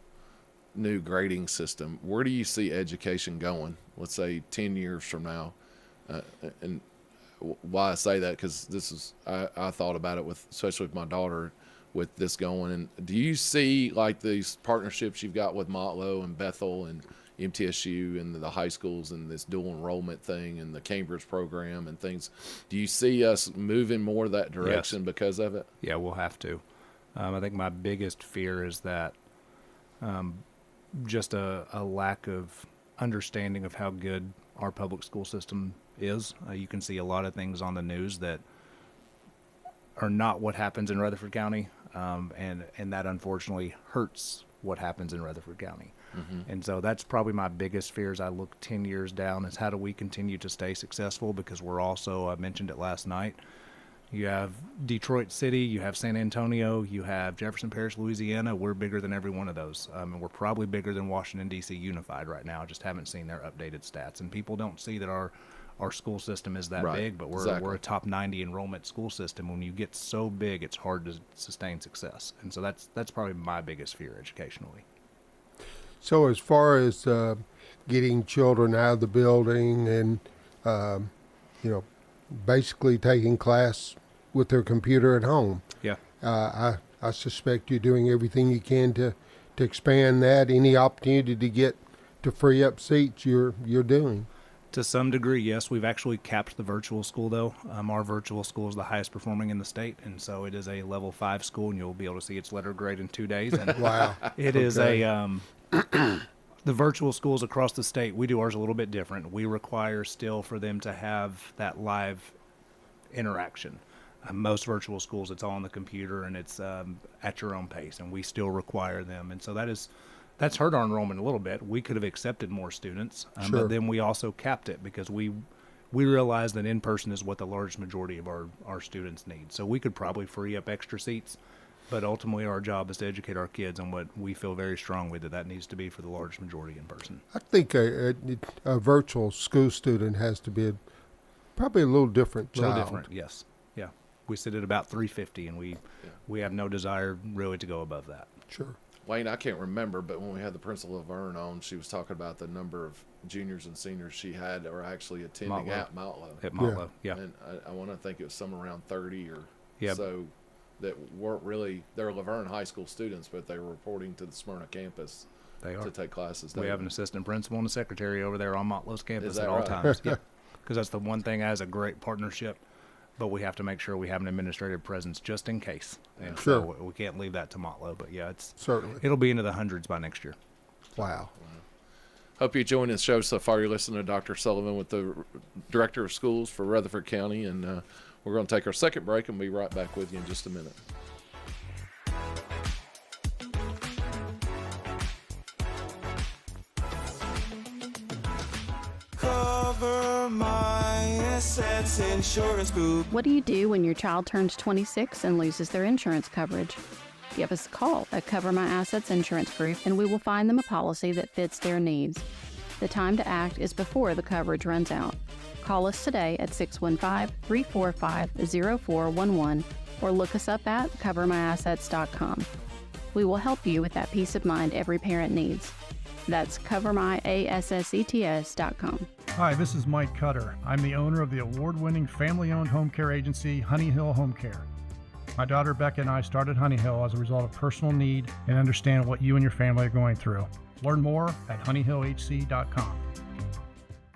Speaker 3: new grading system, where do you see education going, let's say 10 years from now? And why I say that, because this is, I thought about it especially with my daughter, with this going. And do you see like these partnerships you've got with Motlow and Bethel and MTSU and the high schools and this dual enrollment thing and the Cambridge program and things? Do you see us moving more that direction because of it?
Speaker 5: Yeah, we'll have to. I think my biggest fear is that just a lack of understanding of how good our public school system is. You can see a lot of things on the news that are not what happens in Rutherford County, and that unfortunately hurts what happens in Rutherford County. Mm-hmm. And so that's probably my biggest fear as I look 10 years down, is how do we continue to stay successful? Because we're also, I mentioned it last night, You have Detroit City, you have San Antonio, you have Jefferson Parish, Louisiana. We're bigger than every one of those. And we're probably bigger than Washington, D.C. unified right now. Just haven't seen their updated stats. And people don't see that our school system is that big, but we're a top 90 enrollment school system. When you get so big, it's hard to sustain success. And so that's probably my biggest fear educationally.
Speaker 4: So as far as getting children out of the building and, basically taking class with their computer at home.
Speaker 5: Yeah.
Speaker 4: I suspect you're doing everything you can to expand that. Any opportunity to get to free up seats, you're doing.
Speaker 5: To some degree, yes. We've actually capped the virtual school, though. Our virtual school is the highest performing in the state, and so it is a level 5 school, and you'll be able to see its letter grade in 2 days. And
Speaker 4: wow.
Speaker 5: It is the virtual schools across the state, we do ours a little bit different. We require still for them to have that live interaction. Most virtual schools, it's all on the computer and it's at your own pace, and we still require them. And so that's hurt our enrollment a little bit. We could have accepted more students, but then we also capped it because we realized that in-person is what the large majority of our students need. So we could probably free up extra seats, but ultimately our job is to educate our kids on what we feel very strongly that needs to be for the large majority in person.
Speaker 4: I think a virtual school student has to be probably a little different child.
Speaker 5: A little different, yes. Yeah. We sit at about 350, and we have no desire really to go above that.
Speaker 4: Sure.
Speaker 3: Wayne, I can't remember, but when we had the principal of Vern on, she was talking about the number of juniors and seniors she had or actually attending at Motlow.
Speaker 5: At Motlow, yeah.
Speaker 3: And I want to think it was somewhere around 30 or
Speaker 5: yep.
Speaker 3: so that weren't really, they're Laverne High School students, but they were reporting to the Smyrna campus to take classes.
Speaker 5: We have an assistant principal and a secretary over there on Motlow's campus at all
Speaker 3: right?
Speaker 5: times. Yeah, because that's the one thing as a great partnership, but we have to make sure we have an administrative presence just in case. And so we can't leave that to Motlow. But yeah, it'll be into the hundreds by next year.
Speaker 4: Wow.
Speaker 3: Hope you enjoying the show so far. You're listening to Dr. Sullivan with the Director of Schools for Rutherford County, and we're going to take our second break and be right back with you in just a minute.
Speaker 15: Cover my assets insurance group.
Speaker 9: What do you do when your child turns 26 and loses their insurance coverage? Give us a call at Cover My Assets Insurance Group, and we will find them a policy that fits their needs. The time to act is before the coverage runs out. Call us today at 615-345-0411 or look us up at covermyassets.com. We will help you with that peace of mind every parent needs. That's covermyassets.com.
Speaker 16: Hi, this is Mike Cutter. I'm the owner of the award-winning family-owned home care agency, Honey Hill Home Care. My daughter Becca and I started Honey Hill as a result of personal need and understand what you and your family are going through. Learn more at honeyhillhc.com.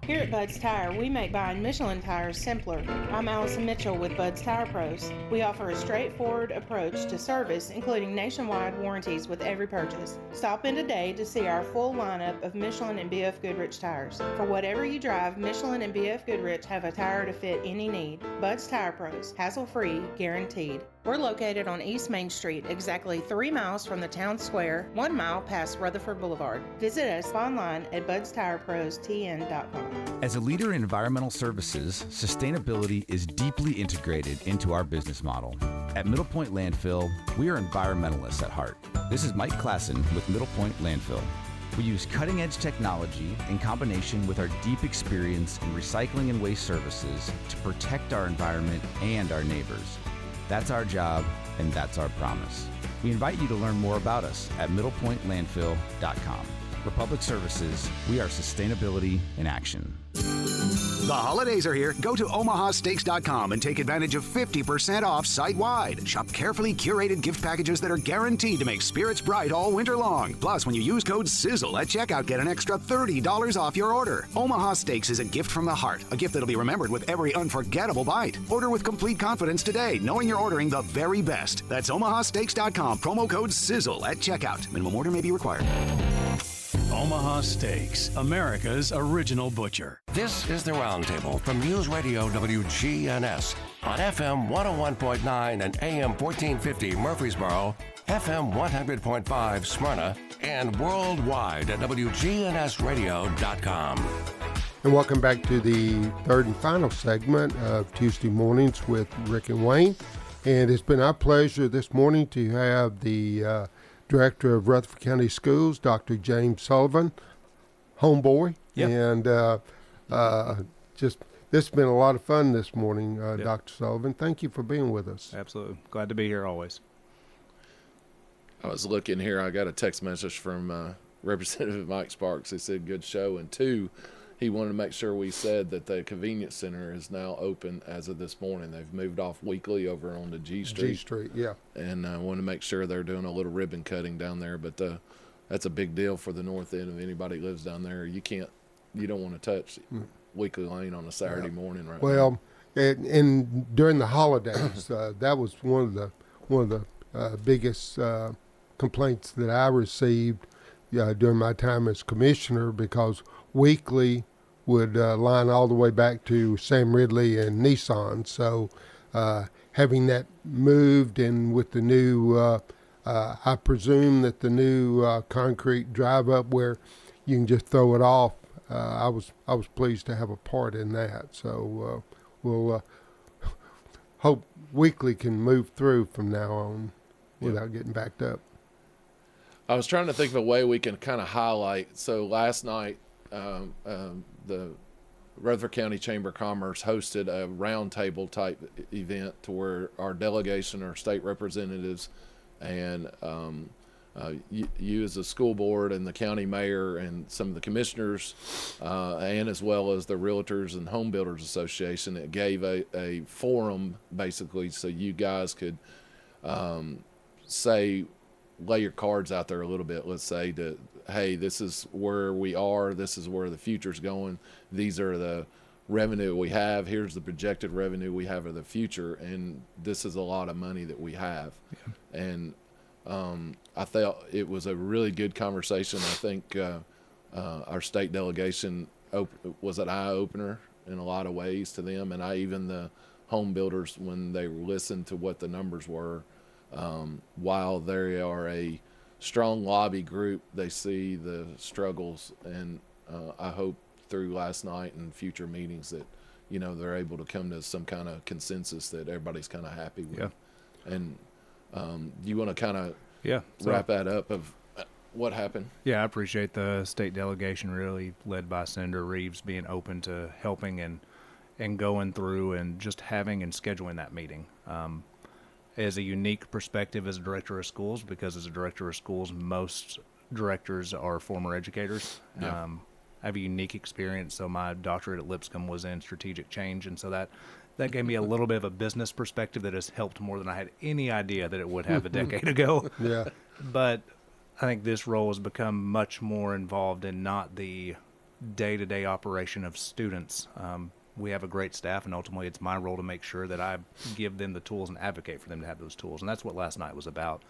Speaker 17: Here at Bud's Tire, we make buying Michelin tires simpler. I'm Allison Mitchell with Bud's Tire Pros. We offer a straightforward approach to service, including nationwide warranties with every purchase. Stop in today to see our full lineup of Michelin and BF Goodrich tires. For whatever you drive, Michelin and BF Goodrich have a tire to fit any need. Bud's Tire Pros, hassle-free, guaranteed. We're located on East Main Street, exactly 3 miles from the town square, 1 mile past Rutherford Boulevard. Visit us online at budstireprostn.com.
Speaker 18: As a leader in environmental services, sustainability is deeply integrated into our business model. At Middle Point Landfill, we are environmentalists at heart. This is Mike Klassen with Middle Point Landfill. We use cutting-edge technology in combination with our deep experience in recycling and waste services to protect our environment and our neighbors. That's our job, and that's our promise. We invite you to learn more about us at middlepointlandfill.com. For Public Services, we are sustainability in action.
Speaker 19: The holidays are here. Go to omahasteaks.com and take advantage of 50% off site-wide. Shop carefully curated gift packages that are guaranteed to make spirits bright all winter long. Plus, when you use code SIZZLE at checkout, get an extra $30 off your order. Omaha Steaks is a gift from the heart, a gift that'll be remembered with every unforgettable bite. Order with complete confidence today, knowing you're ordering the very best. That's omahasteaks.com, promo code SIZZLE at checkout. Minimum order may be required.
Speaker 20: Omaha Steaks, America's original butcher.
Speaker 2: This is the Roundtable from News Radio WGNS on FM 101.9 and AM 1450 Murfreesboro, FM 100.5 Smyrna, and worldwide at WGNSradio.com.
Speaker 4: And welcome back to the third and final segment of Tuesday Mornings with Rick and Wayne. And it's been our pleasure this morning to have the Director of Rutherford County Schools, Dr. James Sullivan, homeboy.
Speaker 5: Yep.
Speaker 4: And this has been a lot of fun this morning, Dr. Sullivan. Thank you for being with us.
Speaker 5: Absolutely. Glad to be here always.
Speaker 3: I was looking here. I got a text message from Representative Mike Sparks. He said, good show. And two, he wanted to make sure we said that the convenience center is now open as of this morning. They've moved off weekly over on the G Street.
Speaker 4: G Street, yeah.
Speaker 3: And I want to make sure they're doing a little ribbon cutting down there. But that's a big deal for the north end. If anybody lives down there, you don't want to touch Weekly Lane on a Saturday morning right now.
Speaker 4: Well, and during the holidays, that was one of the biggest complaints that I received during my time as commissioner, because Weekly would line all the way back to Sam Ridley and Nissan. So having that moved, and with the new, I presume that the new concrete drive up where you can just throw it off, I was pleased to have a part in that. So we'll hope Weekly can move through from now on without getting backed up.
Speaker 3: I was trying to think of a way we can kind of highlight. So last night, the Rutherford County Chamber of Commerce hosted a roundtable type event to where our delegation, our state representatives, and you as a school board and the county mayor and some of the commissioners, and as well as the Realtors and Home Builders Association, it gave a forum basically so you guys could lay your cards out there a little bit. Let's say hey, this is where we are. This is where the future's going. These are the revenue we have. Here's the projected revenue we have of the future. And this is a lot of money that we have. Yeah. And I felt it was a really good conversation. I think our state delegation was an eye-opener in a lot of ways to them. And even the home builders, when they listened to what the numbers were, while they are a strong lobby group, they see the struggles, and I hope through last night and future meetings that they're able to come to some kind of consensus that everybody's kind of happy with. Yeah. And you want to kind of wrap that up of what happened?
Speaker 5: Yeah, I appreciate the state delegation, really led by Senator Reeves, being open to helping and going through and just having and scheduling that meeting. As a unique perspective as a director of schools, because as a director of schools, most directors are former educators. Yeah. I have a unique experience. So my doctorate at Lipscomb was in strategic change, and so that gave me a little bit of a business perspective that has helped more than I had any idea that it would have a decade ago.
Speaker 4: Yeah.
Speaker 5: But I think this role has become much more involved in not the day-to-day operation of students. We have a great staff, and ultimately it's my role to make sure that I give them the tools and advocate for them to have those tools. And that's what last night was about.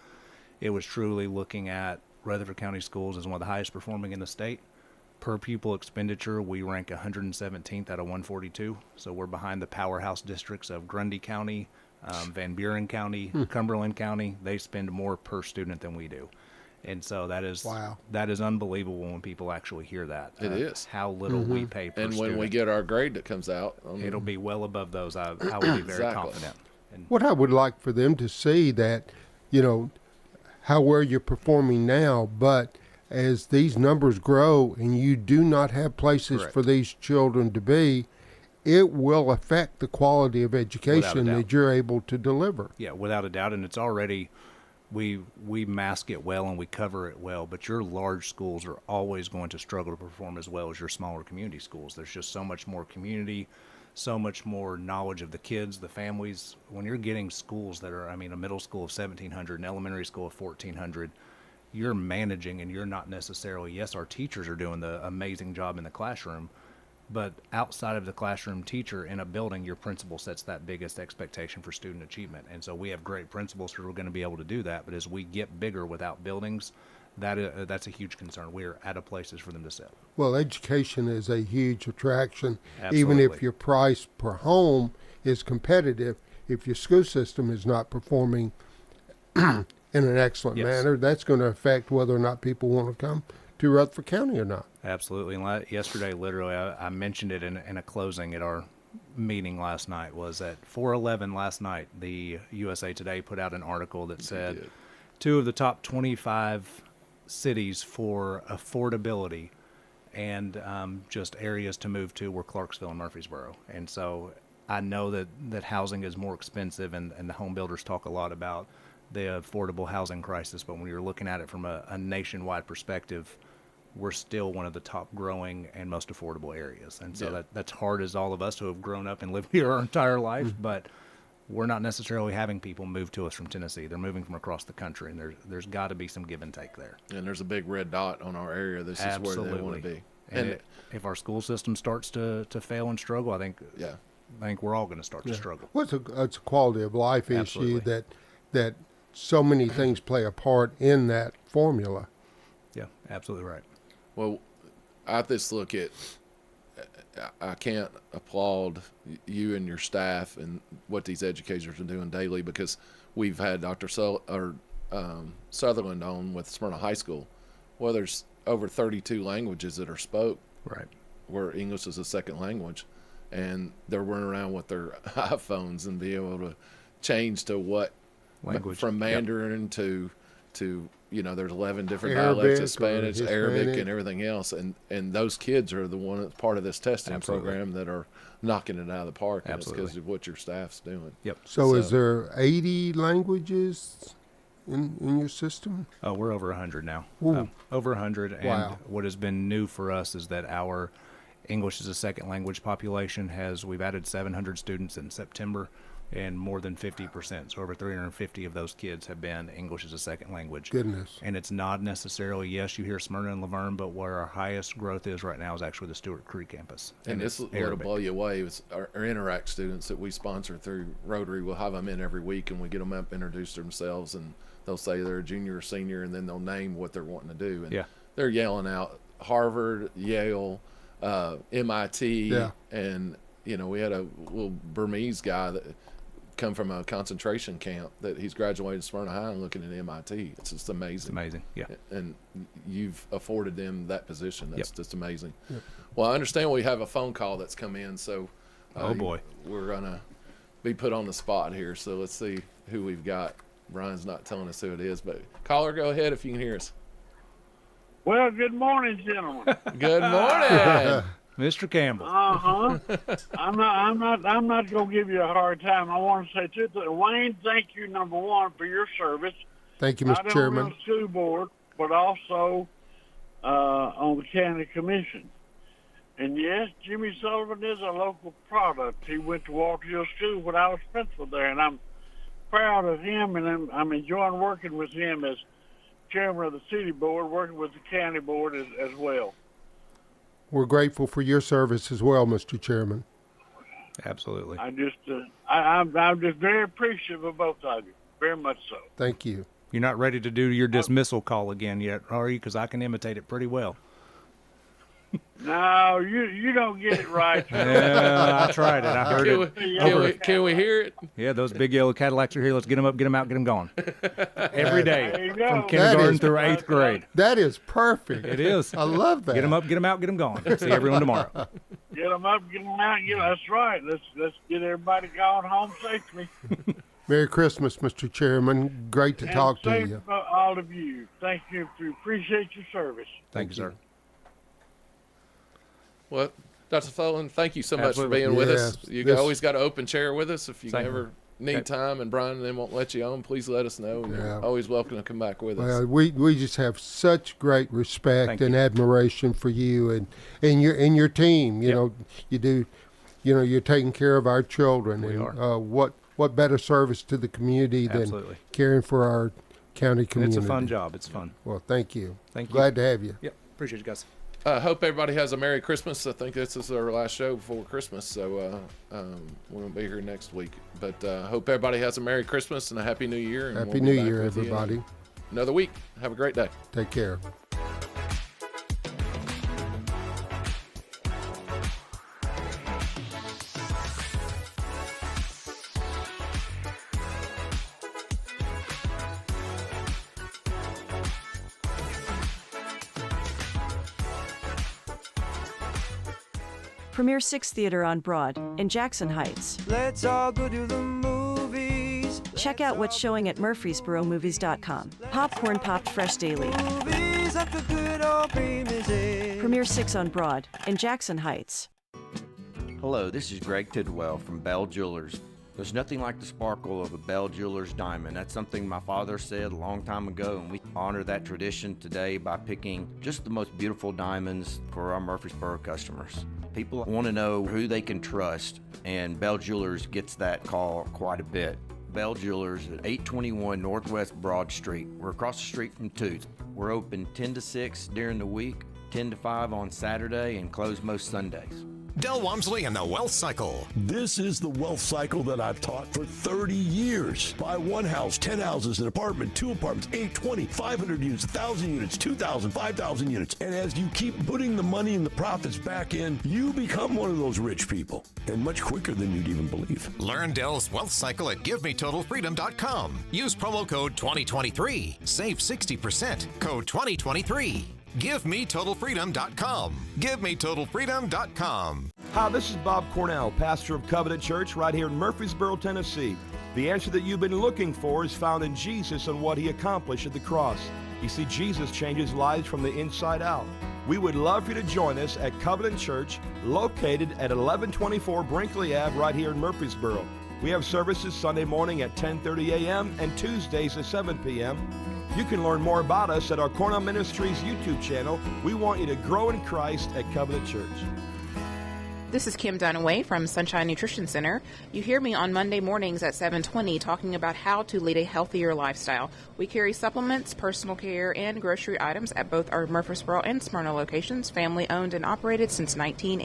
Speaker 5: It was truly looking at Rutherford County Schools as one of the highest performing in the state. Per pupil expenditure, we rank 117th out of 142. So we're behind the powerhouse districts of Grundy County, Van Buren County, Cumberland County. They spend more per student than we do. And so that is unbelievable when people actually hear that.
Speaker 3: It is.
Speaker 5: How little we pay per
Speaker 3: student.
Speaker 5: And
Speaker 3: when we get our grade that comes out,
Speaker 5: it'll be well above those. I will be very confident. And
Speaker 4: what I would like for them to see that, how well you're performing now, but as these numbers grow and you do not have places for these children to be, it will affect the quality of education that you're able to deliver.
Speaker 5: Yeah, without a doubt. And it's already... We mask it well and we cover it well, but your large schools are always going to struggle to perform as well as your smaller community schools. There's just so much more community, so much more knowledge of the kids, the families. When you're getting schools that are, a middle school of 1,700, an elementary school of 1,400, you're managing, and you're not necessarily, yes, our teachers are doing the amazing job in the classroom, but outside of the classroom teacher in a building, your principal sets that biggest expectation for student achievement. And so we have great principals who are going to be able to do that. But as we get bigger without buildings, that's a huge concern. We are out of places for them to sit.
Speaker 4: Well, education is a huge attraction.
Speaker 5: Absolutely.
Speaker 4: Even if your price per home is competitive, if your school system is not performing in an excellent manner, that's going to affect whether or not people want to come to Rutherford County or not.
Speaker 5: Absolutely. And yesterday, literally, I mentioned it in a closing at our meeting last night, was at 4:11 last night, the USA Today put out an article that said 2 of the top 25 cities for affordability and just areas to move to were Clarksville and Murfreesboro. And so I know that housing is more expensive, and the home builders talk a lot about the affordable housing crisis, but when you're looking at it from a nationwide perspective, we're still one of the top growing and most affordable areas. And so that's hard as all of us who have grown up and lived here our entire life, but we're not necessarily having people move to us from Tennessee. They're moving from across the country, and there's got to be some give and take there.
Speaker 3: And there's a big red dot on our area. This is where they want to be.
Speaker 5: And if our school system starts to fail and struggle, I think we're all going to start to struggle.
Speaker 4: Well, it's a quality of life issue that so many things play a part in that formula.
Speaker 5: Yeah, absolutely right.
Speaker 3: Well, I just look at, I can't applaud you and your staff and what these educators are doing daily, because we've had Dr. Sullivan on with Smyrna High School. Well, there's over 32 languages that are spoke,
Speaker 5: right,
Speaker 3: where English is a second language, and they're running around with their iPhones and be able to change to what
Speaker 5: language
Speaker 3: from Mandarin to there's 11 different dialects of Spanish, Arabic, and everything else, and those kids are the one part of this testing program that are knocking it out of the park, and it's because of what your staff's doing.
Speaker 5: Yep.
Speaker 4: So is there 80 languages in your system?
Speaker 5: Oh, we're over 100 now. Over 100. And
Speaker 4: wow.
Speaker 5: What has been new for us is that our English as a second language population we've added 700 students in September, and more than 50%. So over 350 of those kids have been English as a second language.
Speaker 4: Goodness.
Speaker 5: And it's not necessarily, yes, you hear Smyrna and Laverne, but where our highest growth is right now is actually the Stewart Creek campus.
Speaker 3: And this will blow you away. It's our Interact students that we sponsor through Rotary. We'll have them in every week, and we get them up, introduce themselves, and they'll say they're a junior or senior, and then they'll name what they're wanting to do. And they're yelling out Harvard, Yale, MIT, and we had a little Burmese guy that come from a concentration camp that he's graduated Smyrna High and looking at MIT. It's just amazing.
Speaker 5: It's amazing, yeah.
Speaker 3: And you've afforded them that position. That's just amazing.
Speaker 4: Yep.
Speaker 3: Well, I understand we have a phone call that's come in, so
Speaker 5: oh boy,
Speaker 3: we're gonna be put on the spot here. So let's see who we've got. Brian's not telling us who it is, but caller, go ahead if you can hear us.
Speaker 21: Well, good morning, gentlemen.
Speaker 3: Good morning.
Speaker 5: Mr. Campbell.
Speaker 21: I'm not going to give you a hard time. I want to say two things. Wayne, thank you, number one, for your service.
Speaker 4: Thank you, Mr. Chairman.
Speaker 21: Not only on the school board, but also on the county commission. And yes, Jimmy Sullivan is a local product. He went to Walter Hill School when I was principal there, and I'm proud of him, and I'm enjoying working with him as chairman of the city board, working with the county board as well.
Speaker 4: We're grateful for your service as well, Mr. Chairman.
Speaker 5: Absolutely.
Speaker 21: I'm just very appreciative of both of you, very much so.
Speaker 4: Thank you.
Speaker 5: You're not ready to do your dismissal call again yet, are you? Because I can imitate it pretty well.
Speaker 21: No, you don't get it right.
Speaker 5: Yeah, I tried it. I heard it.
Speaker 3: Can we hear it?
Speaker 5: Yeah, those big yellow Cadillacs are here. Let's get them up, get them out, get them gone. Every day
Speaker 21: There you go.
Speaker 5: from kindergarten through 8th grade.
Speaker 4: That is perfect.
Speaker 5: It is.
Speaker 4: I love that.
Speaker 5: Get them up, get them out, get them gone. See everyone tomorrow.
Speaker 21: Get them up, get them out. That's right. Let's get everybody going home safely.
Speaker 4: Merry Christmas, Mr. Chairman. Great to talk to you.
Speaker 21: All of you. Thank you. Appreciate your service.
Speaker 5: Thank you, sir.
Speaker 3: Well, Dr. Sullivan, thank you so much
Speaker 5: Absolutely.
Speaker 3: for being with us. You always got an open chair with us. If you ever need time and Brian and them won't let you on, please let us know. You're always welcome to come back with us.
Speaker 4: Well, we just have such great respect and admiration for you and your team. You know, you do. You're taking care of our children.
Speaker 5: We
Speaker 4: are. What better service to the community than caring for our county community?
Speaker 5: It's a fun job. It's fun.
Speaker 4: Well, thank you.
Speaker 5: Thank you.
Speaker 4: Glad to have you.
Speaker 5: Yep. Appreciate you guys.
Speaker 3: Hope everybody has a Merry Christmas. I think this is our last show before Christmas, so we won't be here next week. But hope everybody has a Merry Christmas and a Happy New Year. And
Speaker 4: Happy New Year, everybody.
Speaker 3: Another week. Have a great day.
Speaker 4: Take care.
Speaker 1: Premier 6 Theater on Broad in Jackson Heights.
Speaker 15: Let's all go to the movies.
Speaker 1: Check out what's showing at murfreesboromovies.com. Popcorn popped fresh daily.
Speaker 15: Movies at the good old premises.
Speaker 1: Premier 6 on Broad in Jackson Heights.
Speaker 22: Hello, this is Greg Tidwell from Bell Jewelers. There's nothing like the sparkle of a Bell Jewelers diamond. That's something my father said a long time ago, and we honor that tradition today by picking just the most beautiful diamonds for our Murfreesboro customers. People want to know who they can trust, and Bell Jewelers gets that call quite a bit. Bell Jewelers at 821 Northwest Broad Street. We're across the street from Toots. We're open 10 to 6 during the week, 10 to 5 on Saturday, and close most Sundays.
Speaker 23: Del Walmsley and the Wealth Cycle.
Speaker 24: This is the wealth cycle that I've taught for 30 years. Buy one house, 10 houses, an apartment, 2 apartments, 8, 20, 500 units, 1,000 units, 2,000, 5,000 units. And as you keep putting the money and the profits back in, you become one of those rich people. And much quicker than you'd even believe.
Speaker 23: Learn Del's Wealth Cycle at GiveMeTotalFreedom.com. Use promo code 2023. Save 60%. Code 2023. GiveMeTotalFreedom.com. GiveMeTotalFreedom.com.
Speaker 25: Hi, this is Bob Cornell, pastor of Covenant Church right here in Murfreesboro, Tennessee. The answer that you've been looking for is found in Jesus and what he accomplished at the cross. You see, Jesus changes lives from the inside out. We would love for you to join us at Covenant Church, located at 1124 Brinkley Ave right here in Murfreesboro. We have services Sunday morning at 10:30 a.m. and Tuesdays at 7 p.m. You can learn more about us at our Cornell Ministries YouTube channel. We want you to grow in Christ at Covenant Church.
Speaker 26: This is Kim Dunaway from Sunshine Nutrition Center. You hear me on Monday mornings at 7:20 talking about how to lead a healthier lifestyle. We carry supplements, personal care, and grocery items at both our Murfreesboro and Smyrna locations, family owned and operated since 1980.